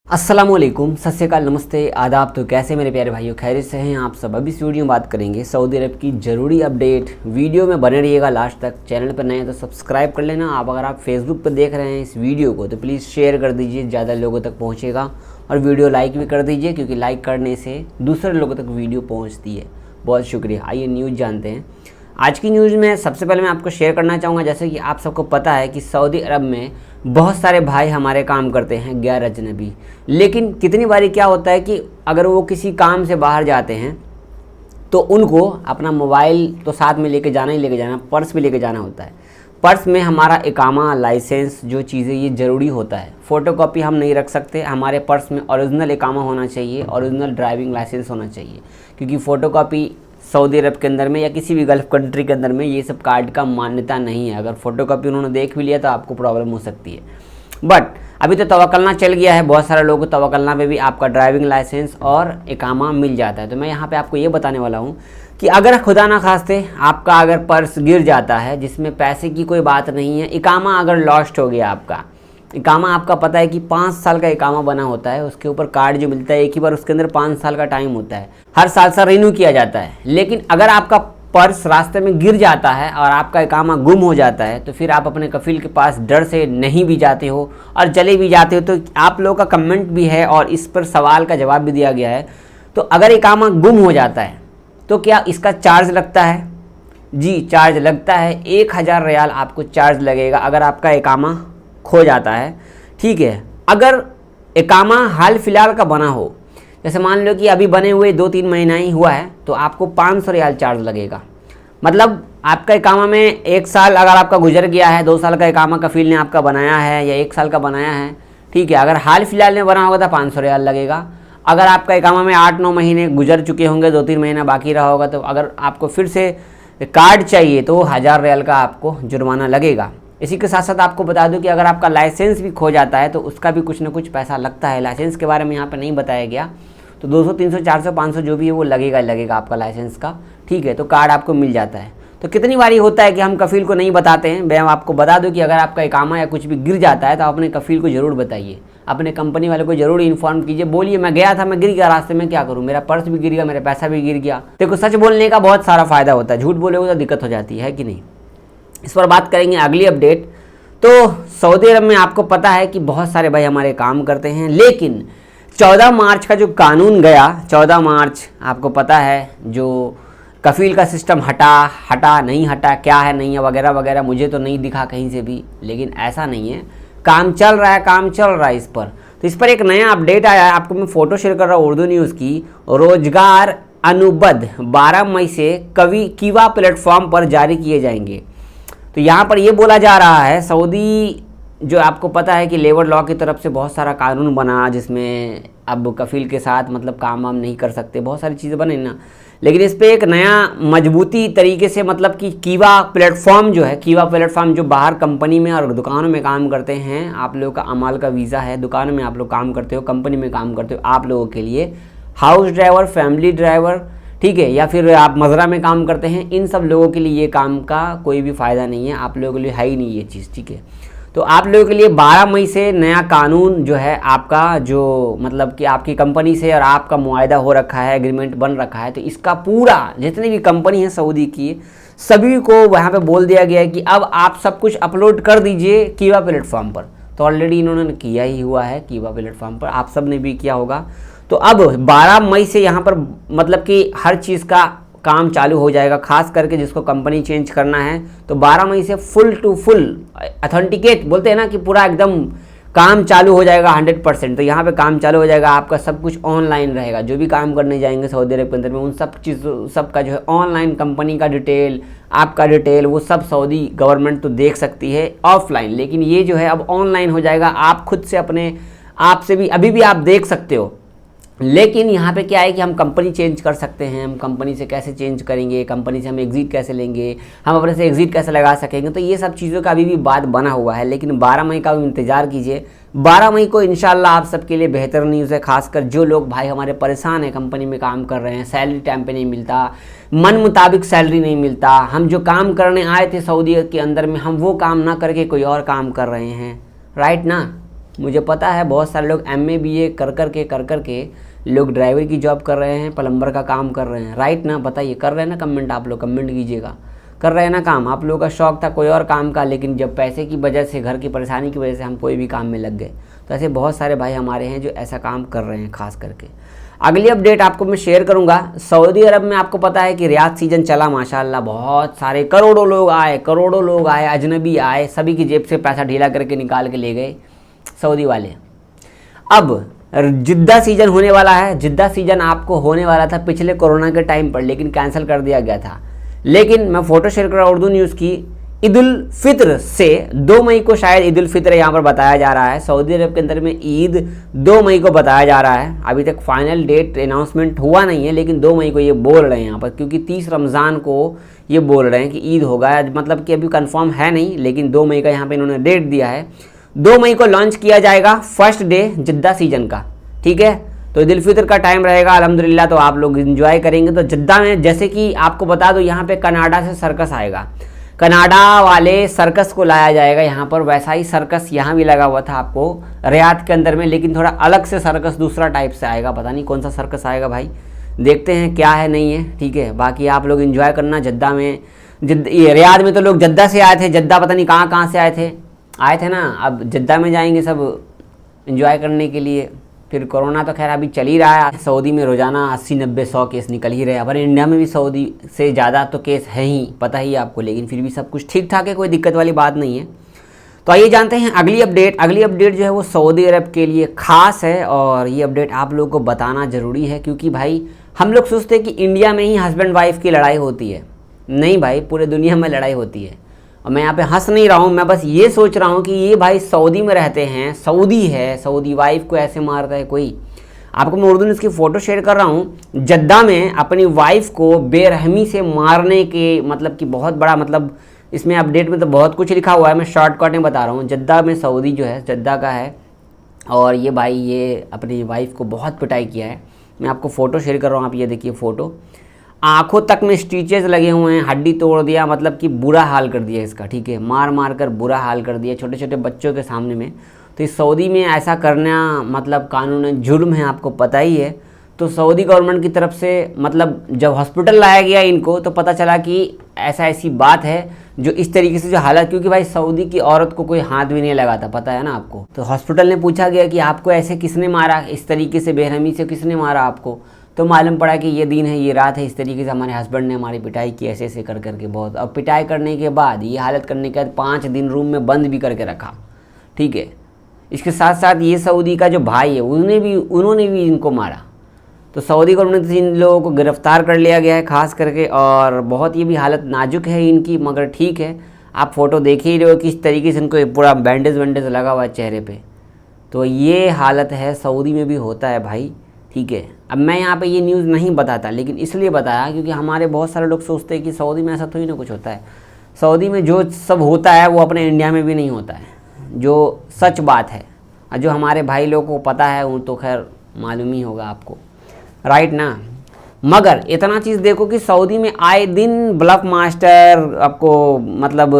अस्सलामुअलैकुम, सत श्री अकाल, नमस्ते, आदाब। तो कैसे मेरे प्यारे भाइयों, खैरियत से हैं आप सब। अभी इस वीडियो में बात करेंगे सऊदी अरब की ज़रूरी अपडेट। वीडियो में बने रहिएगा लास्ट तक। चैनल पर नए हैं तो सब्सक्राइब कर लेना। अगर आप फेसबुक पर देख रहे हैं इस वीडियो को तो प्लीज़ शेयर कर दीजिए, ज़्यादा लोगों तक पहुँचेगा। और वीडियो लाइक भी कर दीजिए, क्योंकि लाइक करने से दूसरे लोगों तक वीडियो पहुँचती है। बहुत शुक्रिया। आइए न्यूज़ जानते हैं। आज की न्यूज़ में सबसे पहले मैं आपको शेयर करना चाहूँगा, जैसे कि आप सबको पता है कि सऊदी अरब में बहुत सारे भाई हमारे काम करते हैं गैर अजनबी। लेकिन कितनी बारी क्या होता है कि अगर वो किसी काम से बाहर जाते हैं तो उनको अपना मोबाइल तो साथ में लेके जाना ही लेके जाना, पर्स भी लेके जाना होता है। पर्स में हमारा इकामा, लाइसेंस, जो चीज़ें ये ज़रूरी होता है। फ़ोटोकॉपी हम नहीं रख सकते। हमारे पर्स में ओरिजिनल इकामा होना चाहिए, ओरिजिनल ड्राइविंग लाइसेंस होना चाहिए, क्योंकि फ़ोटोकॉपी सऊदी अरब के अंदर में या किसी भी गल्फ़ कंट्री के अंदर में ये सब कार्ड का मान्यता नहीं है। अगर फ़ोटोकॉपी उन्होंने देख भी लिया तो आपको प्रॉब्लम हो सकती है। बट अभी तो तवक्कलना चल गया है, बहुत सारे लोगों को तवक्कलना पे भी आपका ड्राइविंग लाइसेंस और इकामा मिल जाता है। तो मैं यहाँ पे आपको ये बताने वाला हूँ कि अगर खुदा ना खास्ते आपका अगर पर्स गिर जाता है, जिसमें पैसे की कोई बात नहीं है, इकामा अगर लॉस्ट हो गया आपका, इकामा आपका पता है कि 5 साल का इकामा बना होता है, उसके ऊपर कार्ड जो मिलता है एक ही बार, उसके अंदर 5 साल का टाइम होता है, हर साल से रिन्यू किया जाता है। लेकिन अगर आपका पर्स रास्ते में गिर जाता है और आपका इकामा गुम हो जाता है तो फिर आप अपने कफील के पास डर से नहीं भी जाते हो, और चले भी जाते हो तो आप लोगों का कमेंट भी है और इस पर सवाल का जवाब भी दिया गया है। तो अगर इकामा गुम हो जाता है तो क्या इसका चार्ज लगता है? जी, चार्ज लगता है। 1000 रियाल आपको चार्ज लगेगा अगर आपका इकामा खो जाता है। ठीक है, अगर इकामा हाल फिलहाल का बना हो, जैसे मान लो कि अभी बने हुए 2-3 महीना ही हुआ है, तो आपको 500 रियाल चार्ज लगेगा। मतलब आपका इकामा में 1 साल अगर आपका गुजर गया है, 2 साल का इकामा कफील ने आपका बनाया है या 1 साल का बनाया है, ठीक है, अगर हाल फिलहाल में बना होगा तो 500 रियाल लगेगा। अगर आपका इकामा में 8-9 महीने गुजर चुके होंगे, 2-3 महीना बाकी रहा होगा, तो अगर आपको फिर से कार्ड चाहिए तो 1000 रियाल का आपको जुर्माना लगेगा। इसी के साथ साथ आपको बता दूं कि अगर आपका लाइसेंस भी खो जाता है तो उसका भी कुछ ना कुछ पैसा लगता है। लाइसेंस के बारे में यहाँ पे नहीं बताया गया, तो 200, 300, 400, 500 जो भी है वो लगेगा आपका लाइसेंस का। ठीक है, तो कार्ड आपको मिल जाता है। तो कितनी बारी होता है कि हम कफील को नहीं बताते हैं। मैं आपको बता दूं कि अगर आपका इकामा या कुछ भी गिर जाता है तो आप अपने कफील को ज़रूर बताइए, अपने कंपनी वाले को ज़रूर इन्फॉर्म कीजिए। बोलिए मैं गया था, मैं गिर गया रास्ते में, क्या करूँ, मेरा पर्स भी गिर गया, मेरा पैसा भी गिर गया। देखो, सच बोलने का बहुत सारा फ़ायदा होता है, झूठ बोलोगे तो दिक्कत हो जाती है कि नहीं। इस पर बात करेंगे अगली अपडेट। तो सऊदी अरब में आपको पता है कि बहुत सारे भाई हमारे काम करते हैं, लेकिन 14 मार्च का जो कानून गया, 14 मार्च आपको पता है, जो कफील का सिस्टम हटा नहीं हटा, क्या है नहीं है वगैरह वगैरह, मुझे तो नहीं दिखा कहीं से भी, लेकिन ऐसा नहीं है, काम चल रहा है इस पर। तो इस पर एक नया अपडेट आया है, आपको मैं फ़ोटो शेयर कर रहा हूँ उर्दू न्यूज़ की। रोजगार अनुबंध 12 मई से कीवा प्लेटफॉर्म पर जारी किए जाएंगे। तो यहाँ पर ये बोला जा रहा है, सऊदी जो आपको पता है कि लेबर लॉ की तरफ से बहुत सारा कानून बना, जिसमें अब कफील के साथ मतलब काम वाम नहीं कर सकते, बहुत सारी चीज़ें बने ना। लेकिन इस पर एक नया मजबूती तरीके से मतलब कि कीवा प्लेटफॉर्म जो है, कीवा प्लेटफॉर्म जो बाहर कंपनी में और दुकानों में काम करते हैं, आप लोगों का अमाल का वीज़ा है, दुकानों में आप लोग काम करते हो, कंपनी में काम करते हो, आप लोगों के लिए हाउस ड्राइवर, फैमिली ड्राइवर, ठीक है, या फिर आप मज़रा में काम करते हैं, इन सब लोगों के लिए ये काम का कोई भी फ़ायदा नहीं है, आप लोगों के लिए है ही नहीं ये चीज़। ठीक है, तो आप लोगों के लिए 12 मई से नया कानून जो है आपका, जो मतलब कि आपकी कंपनी से और आपका मुआहदा हो रखा है, एग्रीमेंट बन रखा है, तो इसका पूरा जितनी भी कंपनी है सऊदी की, सभी को वहाँ पे बोल दिया गया है कि अब आप सब कुछ अपलोड कर दीजिए कीवा प्लेटफॉर्म पर। तो ऑलरेडी इन्होंने किया ही हुआ है कीवा प्लेटफॉर्म पर, आप सब ने भी किया होगा। तो अब 12 मई से यहाँ पर मतलब कि हर चीज़ का काम चालू हो जाएगा, खास करके जिसको कंपनी चेंज करना है। तो 12 मई से फुल टू फुल ऑथेंटिकेट बोलते हैं ना, कि पूरा एकदम काम चालू हो जाएगा 100%। तो यहाँ पे काम चालू हो जाएगा, आपका सब कुछ ऑनलाइन रहेगा। जो भी काम करने जाएंगे सऊदी अरब के अंदर में, उन सब चीज़ सबका जो है ऑनलाइन, कंपनी का डिटेल, आपका डिटेल, वो सब सऊदी गवर्नमेंट तो देख सकती है ऑफलाइन, लेकिन ये जो है अब ऑनलाइन हो जाएगा। आप खुद से अपने आप से भी अभी भी आप देख सकते हो। लेकिन यहाँ पे क्या है कि हम कंपनी चेंज कर सकते हैं। हम कंपनी से कैसे चेंज करेंगे, कंपनी से हम एग्ज़िट कैसे लेंगे, हम अपने से एग्ज़िट कैसे लगा सकेंगे, तो ये सब चीज़ों का अभी भी बात बना हुआ है। लेकिन 12 मई का इंतज़ार कीजिए। 12 मई को इंशाल्लाह आप सबके लिए बेहतर न्यूज़ है। खासकर जो लोग भाई हमारे परेशान हैं, कंपनी में काम कर रहे हैं, सैलरी टाइम पे नहीं मिलता, मन मुताबिक सैलरी नहीं मिलता, हम जो काम करने आए थे सऊदी के अंदर में, हम वो काम ना करके कोई और काम कर रहे हैं, राइट ना। मुझे पता है बहुत सारे लोग MA BA कर कर के लोग ड्राइवर की जॉब कर रहे हैं, प्लम्बर का काम कर रहे हैं, राइट ना? बताइए, कर रहे हैं ना? कमेंट आप लोग कमेंट कीजिएगा, कर रहे हैं ना काम? आप लोगों का शौक था कोई और काम का, लेकिन जब पैसे की वजह से, घर की परेशानी की वजह से हम कोई भी काम में लग गए। तो ऐसे बहुत सारे भाई हमारे हैं जो ऐसा काम कर रहे हैं खास करके। अगली अपडेट आपको मैं शेयर करूंगा। सऊदी अरब में आपको पता है कि रियाद सीजन चला, माशाल्लाह बहुत सारे करोड़ों लोग आए, अजनबी आए, सभी की जेब से पैसा ढीला करके निकाल के ले गए सऊदी वाले। अब जिद्दा सीजन होने वाला है। जिद्दा सीजन आपको होने वाला था पिछले कोरोना के टाइम पर, लेकिन कैंसिल कर दिया गया था। लेकिन मैं फोटो शेयर कर रहा हूँ उर्दू न्यूज़ की। ईद उल फित्र से 2 मई को शायद ईद उल फित्र यहाँ पर बताया जा रहा है। सऊदी अरब के अंदर में ईद 2 मई को बताया जा रहा है। अभी तक फाइनल डेट अनाउंसमेंट हुआ नहीं है, लेकिन 2 मई को ये बोल रहे हैं यहाँ पर, क्योंकि 30 रमज़ान को ये बोल रहे हैं कि ईद होगा। मतलब कि अभी कंफर्म है नहीं, लेकिन 2 मई का यहाँ पर इन्होंने डेट दिया है। 2 मई को लॉन्च किया जाएगा फर्स्ट डे जिद्दा सीजन का, ठीक है? तो ईद उल फित्र का टाइम रहेगा अल्हम्दुलिल्लाह, तो आप लोग एंजॉय करेंगे। तो जिद्दा में, जैसे कि आपको बता दो, यहाँ पे कनाडा से सर्कस आएगा, कनाडा वाले सर्कस को लाया जाएगा यहाँ पर। वैसा ही सर्कस यहाँ भी लगा हुआ था आपको रियाद के अंदर में, लेकिन थोड़ा अलग से सर्कस दूसरा टाइप से आएगा। पता नहीं कौन सा सर्कस आएगा भाई, देखते हैं क्या है नहीं है, ठीक है? बाकी आप लोग एंजॉय करना जिद्दा में। रियाद में तो लोग जिद्दा से आए थे, जिद्दा पता नहीं कहाँ से आए थे ना। अब जिद्दा में जाएंगे सब एंजॉय करने के लिए। फिर कोरोना तो खैर अभी चल ही रहा है। सऊदी में रोज़ाना 80-90-100 केस निकल ही रहे हैं। अपने इंडिया में भी सऊदी से ज़्यादा तो केस है ही, पता ही आपको, लेकिन फिर भी सब कुछ ठीक ठाक है, कोई दिक्कत वाली बात नहीं है। तो आइए जानते हैं अगली अपडेट। अगली अपडेट जो है वो सऊदी अरब के लिए ख़ास है, और ये अपडेट आप लोगों को बताना ज़रूरी है, क्योंकि भाई हम लोग सोचते हैं कि इंडिया में ही हस्बैंड वाइफ की लड़ाई होती है। नहीं भाई, पूरे दुनिया में लड़ाई होती है। और मैं यहाँ पे हंस नहीं रहा हूँ, मैं बस ये सोच रहा हूँ कि ये भाई सऊदी में रहते हैं, सऊदी है, सऊदी वाइफ को ऐसे मारता है कोई। आपको मैं उर्दू इसकी फ़ोटो शेयर कर रहा हूँ। जद्दा में अपनी वाइफ को बेरहमी से मारने के, मतलब कि बहुत बड़ा, मतलब इसमें अपडेट में तो बहुत कुछ लिखा हुआ है, मैं शॉर्टकट में बता रहा हूँ। जद्दा में सऊदी जो है, जद्दा का है, और ये भाई ये अपनी वाइफ को बहुत पिटाई किया है। मैं आपको फ़ोटो शेयर कर रहा हूँ, आप ये देखिए फ़ोटो। आँखों तक में स्टिचेस लगे हुए हैं, हड्डी तोड़ दिया, मतलब कि बुरा हाल कर दिया इसका, ठीक है? मार कर बुरा हाल कर दिया छोटे छोटे बच्चों के सामने में। तो इस सऊदी में ऐसा करना मतलब कानूनन जुर्म है, आपको पता ही है। तो सऊदी गवर्नमेंट की तरफ से, मतलब जब हॉस्पिटल लाया गया इनको, तो पता चला कि ऐसी बात है जो इस तरीके से जो हालत, क्योंकि भाई सऊदी की औरत को कोई हाथ भी नहीं लगाता, पता है ना आपको। तो हॉस्पिटल ने पूछा गया कि आपको ऐसे किसने मारा, इस तरीके से बेरहमी से किसने मारा आपको? तो मालूम पड़ा कि ये दिन है, ये रात है, इस तरीके से हमारे हस्बैंड ने हमारी पिटाई की, ऐसे कर करके बहुत। अब पिटाई करने के बाद, ये हालत करने के बाद 5 दिन रूम में बंद भी करके रखा, ठीक है? इसके साथ साथ ये सऊदी का जो भाई है उन्होंने भी इनको मारा। तो सऊदी गवर्नमेंट से इन लोगों को गिरफ्तार कर लिया गया है खास करके, और बहुत ये भी हालत नाजुक है इनकी, मगर ठीक है। आप फोटो देख ही रहे हो किस तरीके से इनको पूरा बैंडेज लगा हुआ है चेहरे पे। तो ये हालत है, सऊदी में भी होता है भाई, ठीक है? अब मैं यहाँ पे ये न्यूज़ नहीं बताता, लेकिन इसलिए बताया क्योंकि हमारे बहुत सारे लोग सोचते हैं कि सऊदी में ऐसा थोड़ी ना कुछ होता है। सऊदी में जो सब होता है वो अपने इंडिया में भी नहीं होता है, जो सच बात है। और जो हमारे भाई लोगों को पता है वो तो खैर मालूम ही होगा आपको, राइट ना? मगर इतना चीज़ देखो कि सऊदी में आए दिन ब्लफ मास्टर, आपको मतलब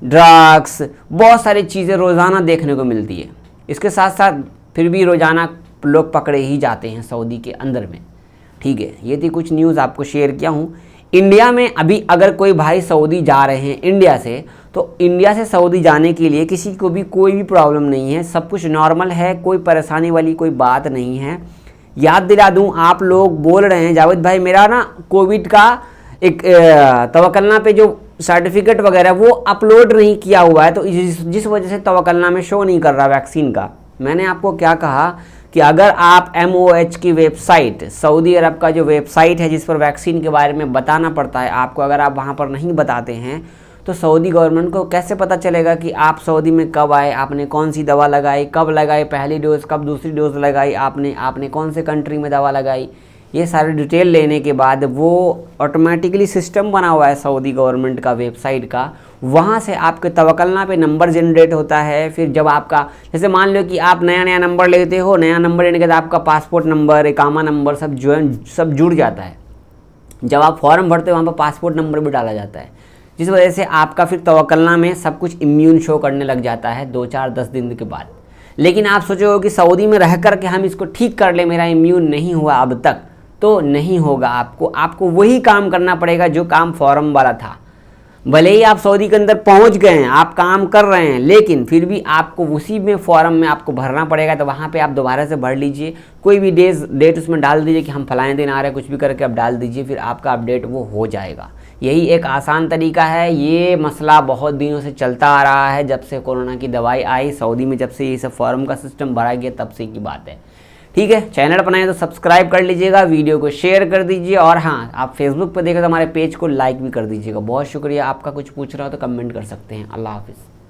ड्रग्स, बहुत सारी चीज़ें रोज़ाना देखने को मिलती है। इसके साथ साथ फिर भी रोज़ाना लोग पकड़े ही जाते हैं सऊदी के अंदर में, ठीक है? ये थी कुछ न्यूज़ आपको शेयर किया हूँ। इंडिया में अभी अगर कोई भाई सऊदी जा रहे हैं इंडिया से, तो इंडिया से सऊदी जाने के लिए किसी को भी कोई भी प्रॉब्लम नहीं है, सब कुछ नॉर्मल है, कोई परेशानी वाली कोई बात नहीं है। याद दिला दूं, आप लोग बोल रहे हैं जावेद भाई मेरा ना कोविड का एक तवक्कलना पे जो सर्टिफिकेट वगैरह वो अपलोड नहीं किया हुआ है, तो जिस वजह से तवक्कलना में शो नहीं कर रहा वैक्सीन का। मैंने आपको क्या कहा कि अगर आप MOH की वेबसाइट, सऊदी अरब का जो वेबसाइट है जिस पर वैक्सीन के बारे में बताना पड़ता है आपको, अगर आप वहाँ पर नहीं बताते हैं तो सऊदी गवर्नमेंट को कैसे पता चलेगा कि आप सऊदी में कब आए, आपने कौन सी दवा लगाई, कब लगाई पहली डोज, कब दूसरी डोज लगाई, आपने कौन से कंट्री में दवा लगाई। ये सारी डिटेल लेने के बाद वो ऑटोमेटिकली सिस्टम बना हुआ है सऊदी गवर्नमेंट का वेबसाइट का, वहाँ से आपके तवक्कलना पे नंबर जनरेट होता है। फिर जब आपका, जैसे मान लो कि आप नया नंबर लेते हो, नया नंबर लेने के बाद आपका पासपोर्ट नंबर, इकामा नंबर सब जुड़ जाता है। जब आप फॉर्म भरते हो वहाँ पर पासपोर्ट नंबर भी डाला जाता है, जिस वजह से आपका फिर तवक्कलना में सब कुछ इम्यून शो करने लग जाता है 2-4-10 दिन के बाद। लेकिन आप सोचे हो कि सऊदी में रह कर के हम इसको ठीक कर ले, मेरा इम्यून नहीं हुआ अब तक, तो नहीं होगा। आपको वही काम करना पड़ेगा जो काम फॉर्म वाला था। भले ही आप सऊदी के अंदर पहुंच गए हैं, आप काम कर रहे हैं, लेकिन फिर भी आपको उसी में फॉर्म में आपको भरना पड़ेगा। तो वहाँ पे आप दोबारा से भर लीजिए, कोई भी डेट उसमें डाल दीजिए कि हम फलाने दिन आ रहे हैं, कुछ भी करके आप डाल दीजिए, फिर आपका अपडेट वो हो जाएगा। यही एक आसान तरीका है। ये मसला बहुत दिनों से चलता आ रहा है, जब से कोरोना की दवाई आई सऊदी में, जब से ये सब फॉर्म का सिस्टम भरा गया तब से की बात है। ठीक है, चैनल बनाए तो सब्सक्राइब कर लीजिएगा, वीडियो को शेयर कर दीजिए, और हाँ, आप फेसबुक पर देखें तो हमारे पेज को लाइक भी कर दीजिएगा। बहुत शुक्रिया। आपका कुछ पूछ रहा हो तो कमेंट कर सकते हैं। अल्लाह हाफिज़।